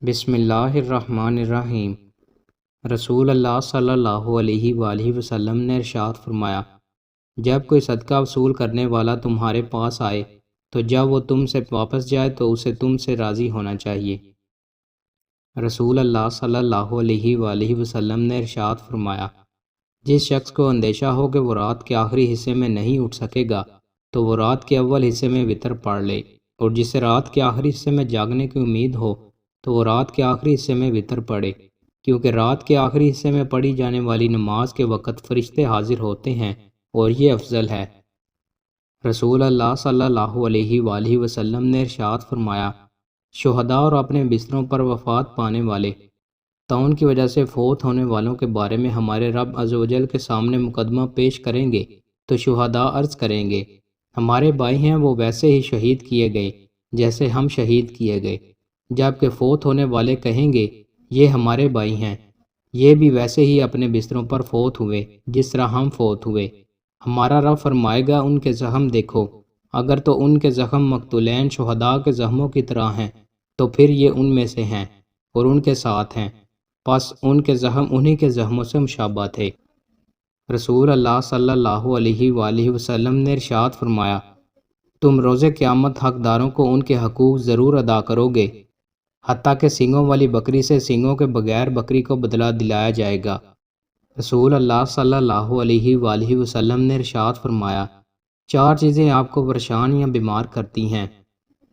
بسم اللہ الرحمن الرحیم۔ رسول اللہ صلی اللہ علیہ وآلہ وسلم نے ارشاد فرمایا، جب کوئی صدقہ وصول کرنے والا تمہارے پاس آئے تو جب وہ تم سے واپس جائے تو اسے تم سے راضی ہونا چاہیے۔ رسول اللہ صلی اللہ علیہ وآلہ وسلم نے ارشاد فرمایا، جس شخص کو اندیشہ ہو کہ وہ رات کے آخری حصے میں نہیں اٹھ سکے گا تو وہ رات کے اول حصے میں وتر پڑھ لے، اور جسے رات کے آخری حصے میں جاگنے کی امید ہو تو وہ رات کے آخری حصے میں وتر پڑھے، کیونکہ رات کے آخری حصے میں پڑھی جانے والی نماز کے وقت فرشتے حاضر ہوتے ہیں اور یہ افضل ہے۔ رسول اللہ صلی اللہ علیہ وآلہ وسلم نے ارشاد فرمایا، شہداء اور اپنے بستروں پر وفات پانے والے طاعون کی وجہ سے فوت ہونے والوں کے بارے میں ہمارے رب عز و جل کے سامنے مقدمہ پیش کریں گے تو شہداء عرض کریں گے، ہمارے بھائی ہیں وہ ویسے ہی شہید کیے گئے جیسے ہم شہید کیے گئے، جبکہ فوت ہونے والے کہیں گے، یہ ہمارے بھائی ہیں، یہ بھی ویسے ہی اپنے بستروں پر فوت ہوئے جس طرح ہم فوت ہوئے۔ ہمارا رب فرمائے گا، ان کے زخم دیکھو، اگر تو ان کے زخم مقتولین شہداء کے زخموں کی طرح ہیں تو پھر یہ ان میں سے ہیں اور ان کے ساتھ ہیں، پس ان کے زخم انہی کے زخموں سے مشابہ تھے۔ رسول اللہ صلی اللہ علیہ وآلہ وسلم نے ارشاد فرمایا، تم روز قیامت حقداروں کو ان کے حقوق ضرور ادا کرو گے، حتیٰ کہ سینگوں والی بکری سے سینگوں کے بغیر بکری کو بدلہ دلایا جائے گا۔ رسول اللہ صلی اللہ علیہ وآلہ وسلم نے ارشاد فرمایا، 4 چیزیں آپ کو پریشان یا بیمار کرتی ہیں۔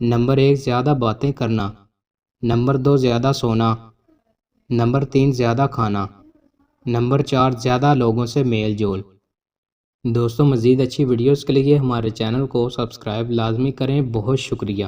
نمبر 1 زیادہ باتیں کرنا، نمبر 2 زیادہ سونا، نمبر 3 زیادہ کھانا، نمبر 4 زیادہ لوگوں سے میل جول۔ دوستوں، مزید اچھی ویڈیوز کے لیے ہمارے چینل کو سبسکرائب لازمی کریں۔ بہت شکریہ۔